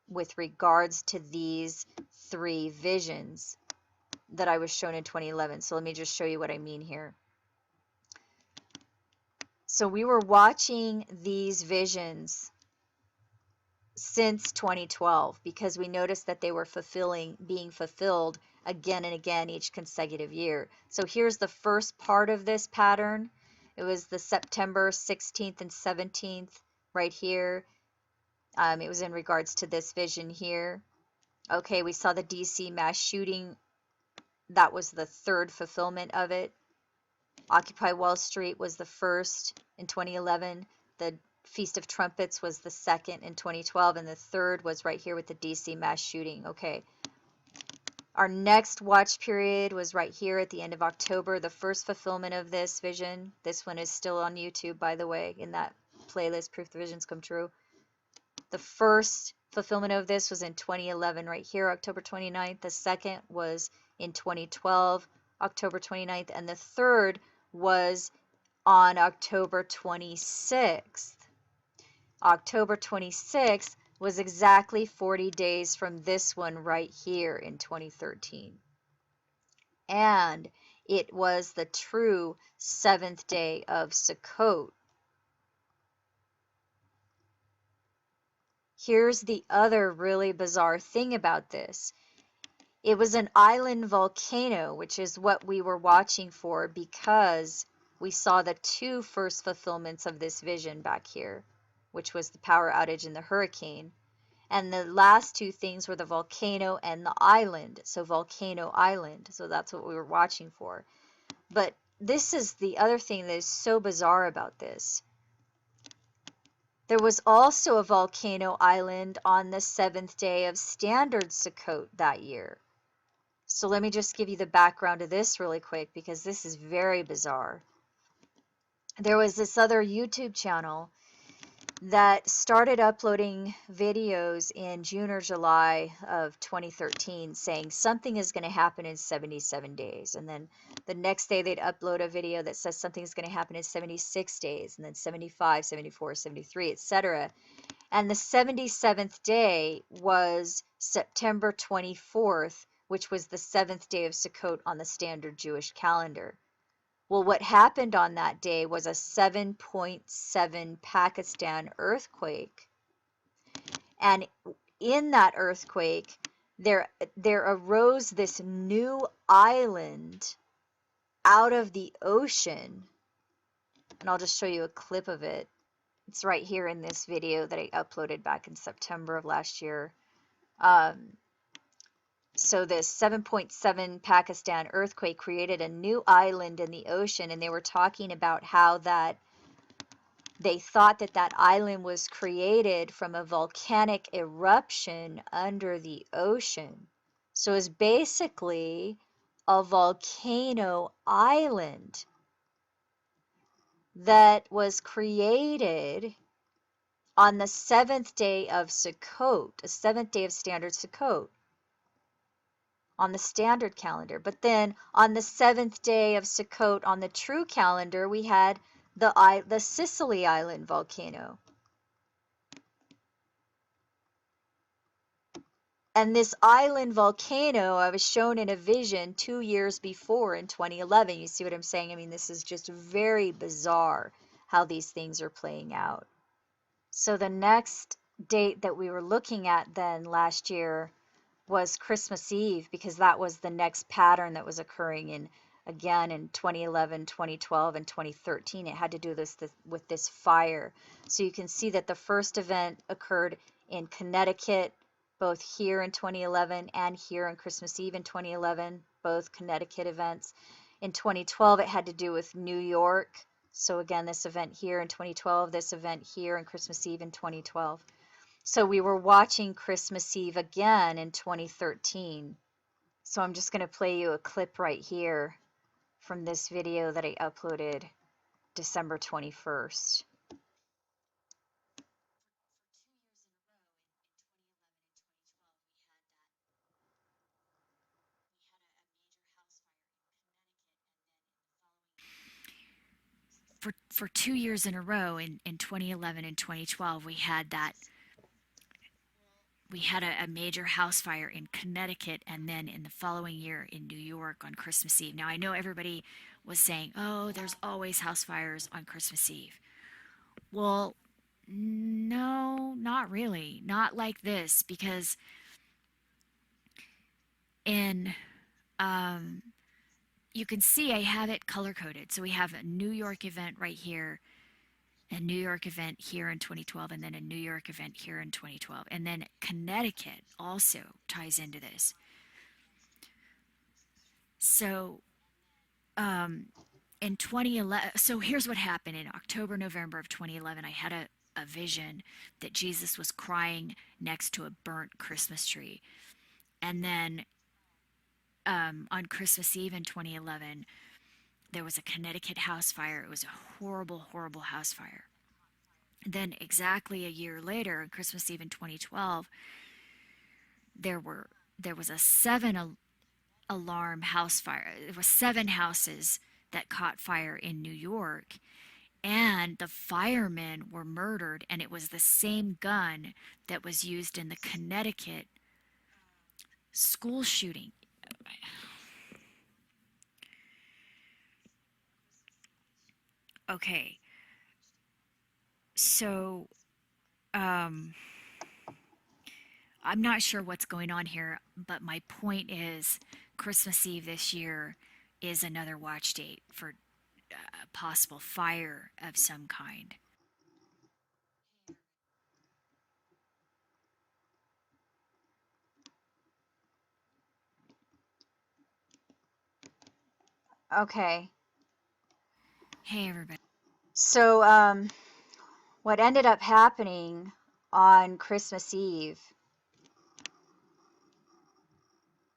with regards to these three visions that I was shown in 2011. So let me just show you what I mean here. So we were watching these visions since 2012 because we noticed that they were being fulfilled again and again each consecutive year. So here's the first part of this pattern. It was the September 16th and 17th right here. It was in regards to this vision here. Okay, we saw the DC mass shooting. That was the third fulfillment of it. Occupy Wall Street was the first in 2011. The Feast of Trumpets was the second in 2012, and the third was right here with the DC mass shooting. Okay. Our next watch period was right here at the end of October, the first fulfillment of this vision. This one is still on YouTube, by the way, in that playlist, Proof the Visions Come True. The first fulfillment of this was in 2011, right here, October 29th. The second was in 2012, October 29th, and the third was on October 26th. October 26th was exactly 40 days from this one right here in 2013. And it was the true 7th day of Sukkot. Here's the other really bizarre thing about this. It was an island volcano, which is what we were watching for because we saw the two first fulfillments of this vision back here, which was the power outage and the hurricane. And the last two things were the volcano and the island. So Volcano Island. So that's what we were watching for. But this is the other thing that is so bizarre about this. There was also a volcano island on the 7th day of Standard Sukkot that year. So let me just give you the background of this really quick because this is very bizarre. There was this other YouTube channel that started uploading videos in June or July of 2013 saying something is going to happen in 77 days. And then the next day they'd upload a video that says something is going to happen in 76 days, and then 75, 74, 73, etc. And the 77th day was September 24th, which was the 7th day of Sukkot on the standard Jewish calendar. Well, what happened on that day was a 7.7 Pakistan earthquake. And in that earthquake, there arose this new island out of the ocean. And I'll just show you a clip of it. It's right here in this video that I uploaded back in September of last year. So this 7.7 Pakistan earthquake created a new island in the ocean, and they were talking about how that they thought that that island was created from a volcanic eruption under the ocean. So it's basically a volcano island that was created on the 7th day of Sukkot, the 7th day of Standard Sukkot, on the standard calendar. But then on the 7th day of Sukkot on the true calendar, we had the Sicily Island volcano. And this island volcano, I was shown in a vision 2 years before in 2011. You see what I'm saying? I mean, this is just very bizarre how these things are playing out. So the next date that we were looking at then last year was Christmas Eve, because that was the next pattern that was occurring in again in 2011, 2012, and 2013. It had to do this with this fire. So you can see that the first event occurred in Connecticut, both here in 2011 and here on Christmas Eve in 2011, both Connecticut events. In 2012, it had to do with New York. So again, this event here in 2012, this event here on Christmas Eve in 2012. So we were watching Christmas Eve again in 2013. So I'm just going to play you a clip right here from this video that I uploaded December 21st. For 2 years in a row in 2011 and 2012, we had a major house fire in Connecticut, and then in the following year in New York on Christmas Eve. Now, I know everybody was saying, oh, there's always house fires on Christmas Eve. Well, no, not really. Not like this, because in, you can see I have it color coded. So we have a New York event right here, a New York event here in 2012, and then a New York event here in 2012. And then Connecticut also ties into this. So in 2011, so here's what happened in October, November of 2011. I had a vision that Jesus was crying next to a burnt Christmas tree. And then on Christmas Eve in 2011, there was a Connecticut house fire. It was a horrible, horrible house fire. Then exactly a year later, on Christmas Eve in 2012, there was a 7 alarm house fire. There were 7 houses that caught fire in New York, and the firemen were murdered, and it was the same gun that was used in the Connecticut school shooting. Okay, so I'm not sure what's going on here, but my point is Christmas Eve this year is another watch date for a possible fire of some kind. Okay. Hey, everybody. So what ended up happening on Christmas Eve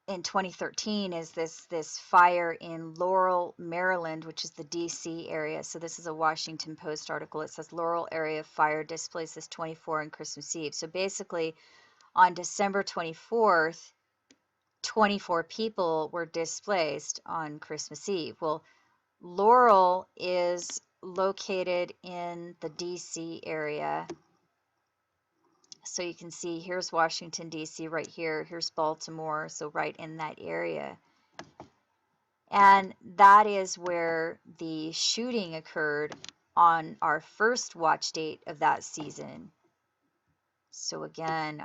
in 2013 is this fire in Laurel, Maryland, which is the DC area. So this is a Washington Post article. It says Laurel area fire displaces 24 on Christmas Eve. So basically on December 24th, 24 people were displaced on Christmas Eve. Well, Laurel is located in the DC area. So you can see here's Washington, D.C. right here. Here's Baltimore, so right in that area. And that is where the shooting occurred on our first watch date of that season. So again,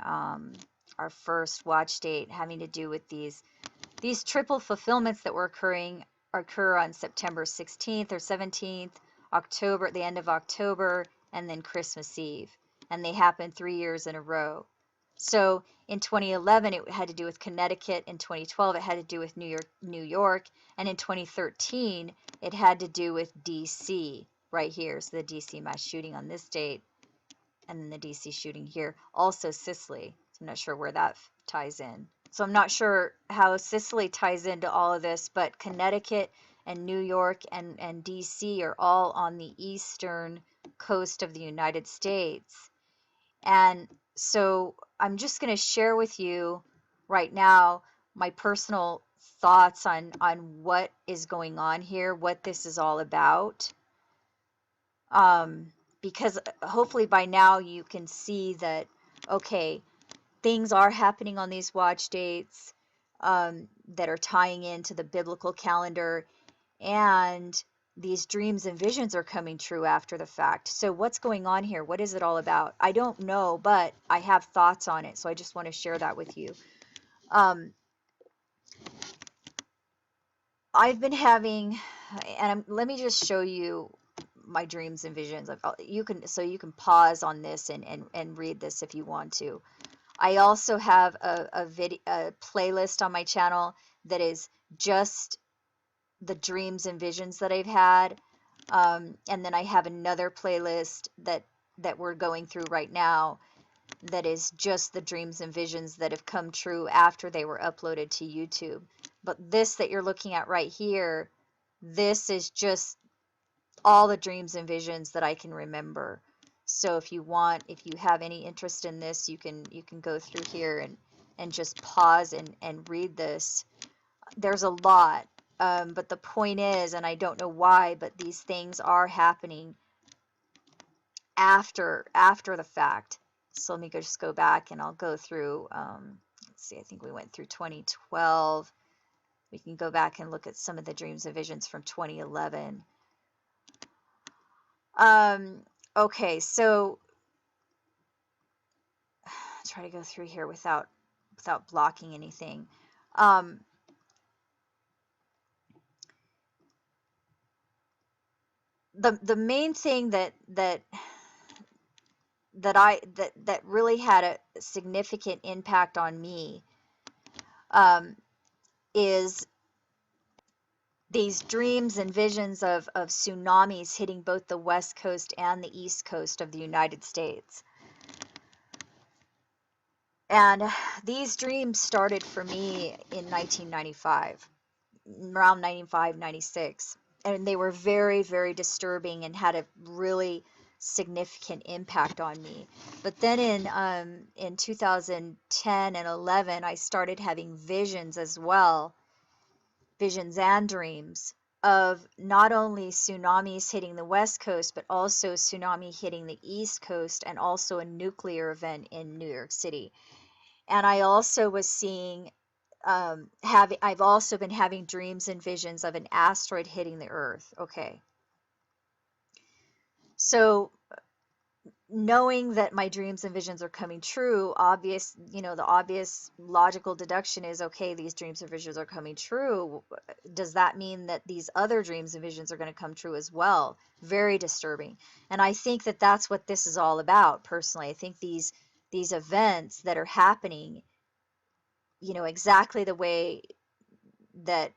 our first watch date having to do with these triple fulfillments that were occur on September 16th or 17th, October, at the end of October, and then Christmas Eve. And they happened 3 years in a row. So in 2011, it had to do with Connecticut. In 2012, it had to do with New York. And in 2013, it had to do with DC right here. So the DC mass shooting on this date, and then the DC shooting here. Also Sicily. So I'm not sure where that ties in. So I'm not sure how Sicily ties into all of this, but Connecticut and New York and DC are all on the eastern coast of the United States. And so I'm just going to share with you right now my personal thoughts on what is going on here, what this is all about. Because hopefully by now you can see that, okay, things are happening on these watch dates that are tying into the biblical calendar, and these dreams and visions are coming true after the fact. So what's going on here? What is it all about? I don't know, but I have thoughts on it, so I just want to share that with you. I've been having, and let me just show you my dreams and visions. You can pause on this and read this if you want to. I also have a playlist on my channel that is just the dreams and visions that I've had. And then I have another playlist that we're going through right now that is just the dreams and visions that have come true after they were uploaded to YouTube. But this that you're looking at right here, this is just all the dreams and visions that I can remember. So if you have any interest in this, you can go through here and just pause and read this. There's a lot, but the point is, and I don't know why, but these things are happening after the fact. So let me just go back and I'll go through, let's see, I think we went through 2012. We can go back and look at some of the dreams and visions from 2011. Okay, so I'll try to go through here without blocking anything. The main thing that really had a significant impact on me is these dreams and visions of tsunamis hitting both the west coast and the east coast of the United States. And these dreams started for me in 1995, around 95, 96. And they were very, very disturbing and had a really significant impact on me. But then in 2010 and 11, I started having visions as well, visions and dreams of not only tsunamis hitting the west coast, but also tsunami hitting the east coast, and also a nuclear event in New York City. And I also was seeing, I've also been having dreams and visions of an asteroid hitting the Earth. Okay. So knowing that my dreams and visions are coming true, the obvious logical deduction is, okay, these dreams and visions are coming true. Does that mean that these other dreams and visions are going to come true as well? Very disturbing. And I think that that's what this is all about, personally. I think these events that are happening, exactly the way that,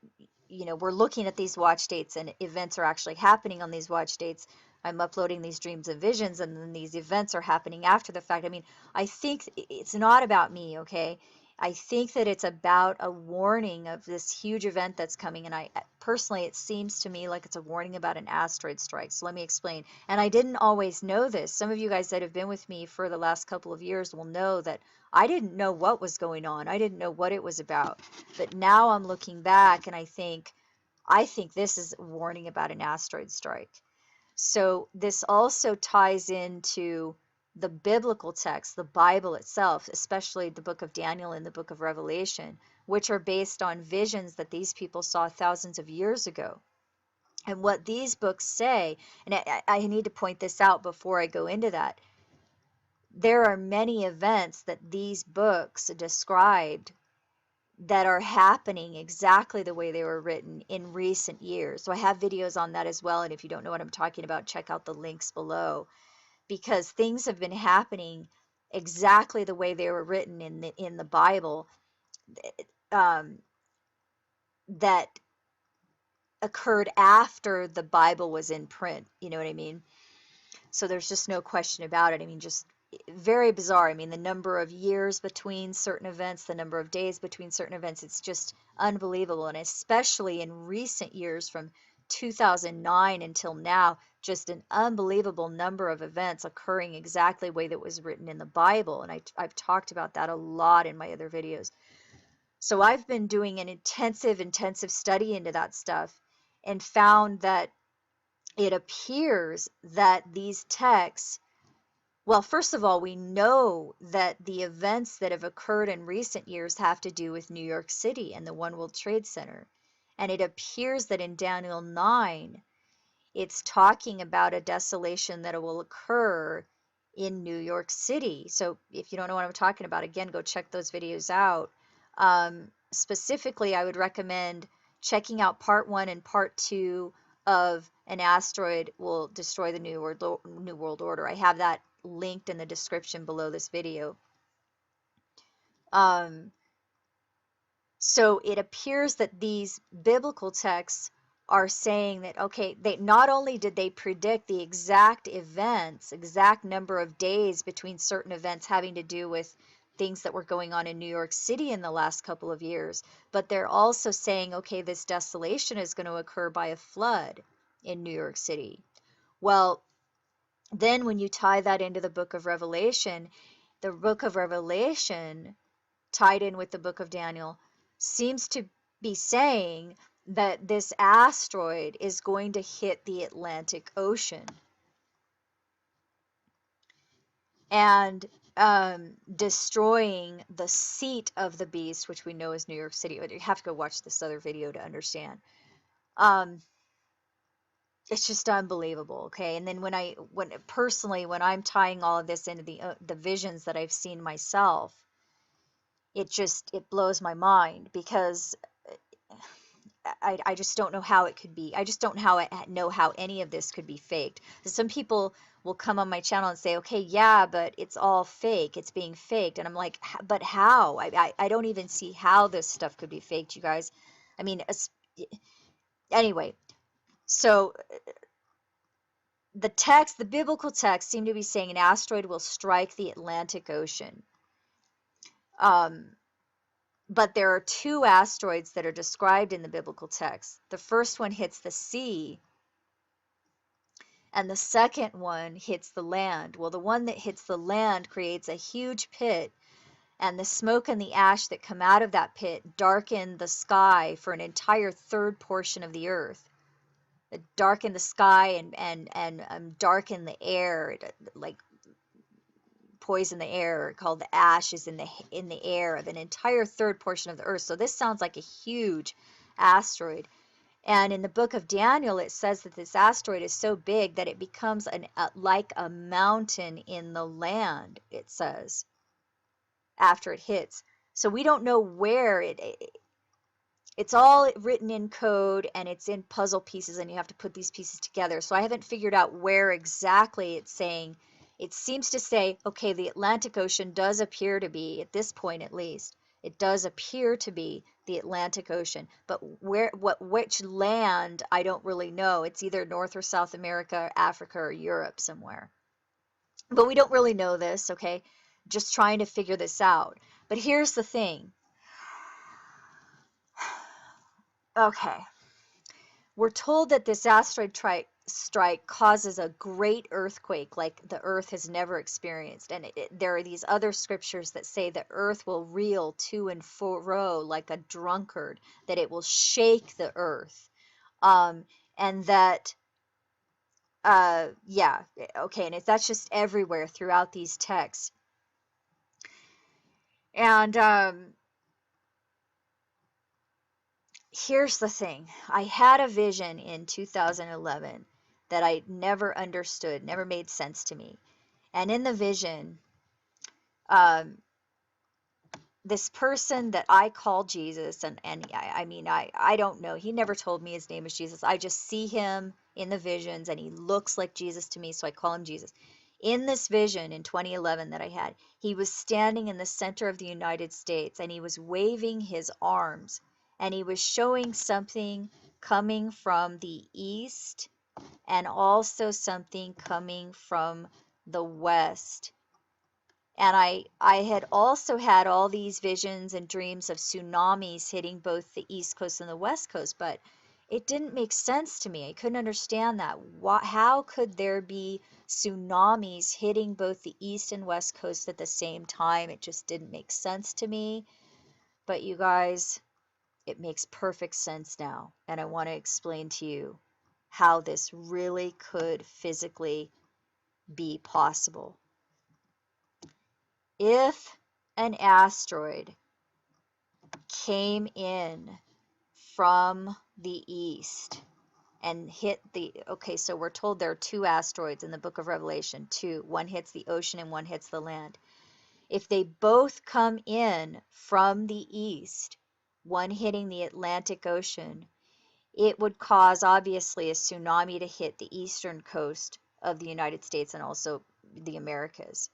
we're looking at these watch dates and events are actually happening on these watch dates. I'm uploading these dreams and visions, and then these events are happening after the fact. I mean, I think it's not about me, okay? I think that it's about a warning of this huge event that's coming, and I personally, it seems to me like it's a warning about an asteroid strike. So let me explain. And I didn't always know this. Some of you guys that have been with me for the last couple of years will know that I didn't know what was going on. I didn't know what it was about. But now I'm looking back and I think this is a warning about an asteroid strike. So this also ties into the biblical text, the Bible itself, especially the book of Daniel and the book of Revelation, which are based on visions that these people saw thousands of years ago. And what these books say, and I need to point this out before I go into that, there are many events that these books described that are happening exactly the way they were written in recent years. So I have videos on that as well, and if you don't know what I'm talking about, check out the links below, because things have been happening exactly the way they were written in the Bible, that occurred after the Bible was in print. You know what I mean? So there's just no question about it. I mean, just very bizarre. I mean, the number of years between certain events, the number of days between certain events, it's just unbelievable. And especially in recent years, from 2009 until now, just an unbelievable number of events occurring exactly the way that was written in the Bible. And I've talked about that a lot in my other videos. So I've been doing an intensive study into that stuff and found that it appears that these texts, well, first of all, we know that the events that have occurred in recent years have to do with New York City and the One World Trade Center. And it appears that in Daniel 9, it's talking about a desolation that will occur in New York City. So if you don't know what I'm talking about, again, go check those videos out. Specifically, I would recommend checking out part 1 and part 2 of An Asteroid Will Destroy the New World Order. I have that linked in the description below this video. So it appears that these biblical texts are saying that, okay, they not only did they predict the exact events, exact number of days between certain events having to do with things that were going on in New York City in the last couple of years, but they're also saying, okay, this desolation is going to occur by a flood in New York City. Well, then when you tie that into the book of Revelation, the book of Revelation tied in with the book of Daniel seems to be saying that this asteroid is going to hit the Atlantic Ocean and destroying the seat of the beast, which we know is New York City. You have to go watch this other video to understand. It's just unbelievable, okay? And then when I'm tying all of this into the visions that I've seen myself, it blows my mind, because I just don't know how it could be. I just don't know how any of this could be faked. Some people will come on my channel and say, okay, yeah, but it's all fake. It's being faked. And I'm like, but how? I don't even see how this stuff could be faked, you guys. I mean, anyway, so the biblical text seem to be saying an asteroid will strike the Atlantic Ocean. But there are 2 asteroids that are described in the biblical text. The first one hits the sea, and the second one hits the land. Well, the one that hits the land creates a huge pit, and the smoke and the ash that come out of that pit darken the sky for an entire third portion of the earth. It darken the sky and darken the air, like poison the air, called the ash is in the air of an entire third portion of the earth. So this sounds like a huge asteroid. And in the book of Daniel, it says that this asteroid is so big that it becomes like a mountain in the land, it says, after it hits. So we don't know where it's all written in code, and it's in puzzle pieces, and you have to put these pieces together. So I haven't figured out where exactly it's saying. It seems to say, okay, the Atlantic Ocean does appear to be, at this point at least, it does appear to be the Atlantic Ocean. But which land, I don't really know. It's either North or South America, Africa, or Europe somewhere. But we don't really know this, okay? Just trying to figure this out. But here's the thing. Okay. We're told that this asteroid strike causes a great earthquake like the earth has never experienced. And there are these other scriptures that say the earth will reel to and fro like a drunkard, that it will shake the earth. And that, yeah, okay, and that's just everywhere throughout these texts. And here's the thing. I had a vision in 2011 that I never understood, never made sense to me. And in the vision, this person that I call Jesus, and I mean, I don't know. He never told me his name is Jesus. I just see him in the visions, and he looks like Jesus to me, so I call him Jesus. In this vision in 2011 that I had, he was standing in the center of the United States, and he was waving his arms, and he was showing something coming from the east and also something coming from the west. And I had also had all these visions and dreams of tsunamis hitting both the east coast and the west coast, but it didn't make sense to me. I couldn't understand that. How could there be tsunamis hitting both the east and west coast at the same time? It just didn't make sense to me. But you guys, it makes perfect sense now, and I want to explain to you how this really could physically be possible. If an asteroid came in from the east and hit okay, so we're told there are 2 asteroids in the book of Revelation, 2. One hits the ocean and one hits the land. If they both come in from the east, one hitting the Atlantic Ocean, it would cause obviously a tsunami to hit the eastern coast of the United States and also the Americas.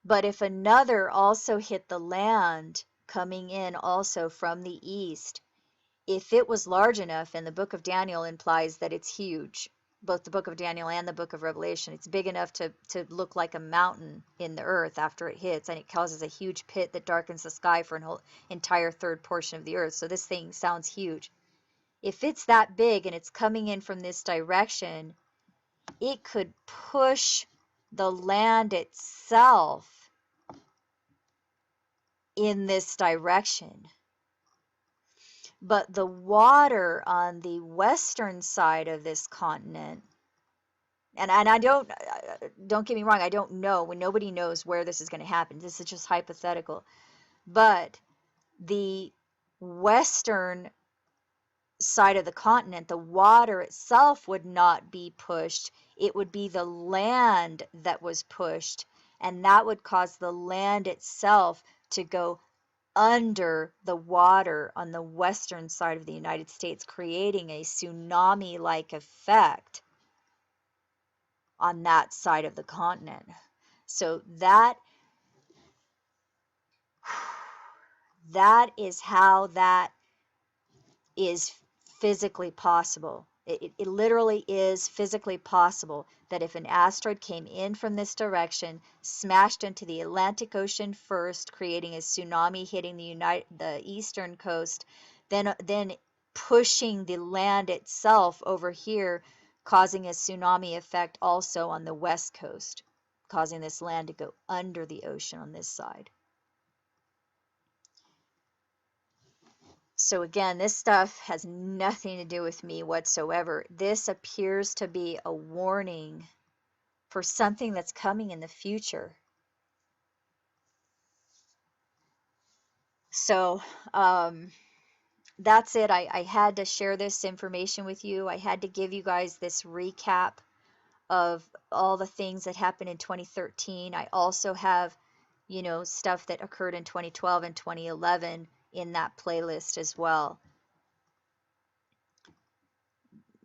But if another also hit the land coming in also from the east, if it was large enough, and the book of Daniel implies that it's huge, both the book of Daniel and the book of Revelation, it's big enough to look like a mountain in the earth after it hits, and it causes a huge pit that darkens the sky for an whole entire third portion of the earth. So this thing sounds huge. If it's that big and it's coming in from this direction, it could push the land itself in this direction. But the water on the western side of this continent, and I don't get me wrong, I don't know, when nobody knows where this is going to happen. This is just hypothetical. But the western side of the continent, the water itself would not be pushed. It would be the land that was pushed, and that would cause the land itself to go under the water on the western side of the United States, creating a tsunami-like effect on that side of the continent. So that is how that is physically possible. It literally is physically possible that if an asteroid came in from this direction, smashed into the Atlantic Ocean first, creating a tsunami hitting the eastern coast, then pushing the land itself over here, causing a tsunami effect also on the west coast, causing this land to go under the ocean on this side. So again, this stuff has nothing to do with me whatsoever. This appears to be a warning for something that's coming in the future. So that's it. I had to share this information with you. I had to give you guys this recap of all the things that happened in 2013. I also have, stuff that occurred in 2012 and 2011 in that playlist as well.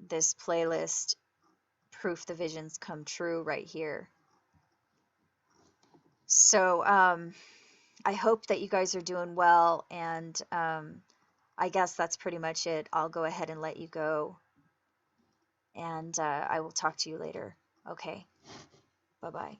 This playlist, Proof the Visions Come True, right here. So I hope that you guys are doing well, and I guess that's pretty much it. I'll go ahead and let you go, and I will talk to you later. Okay, bye-bye.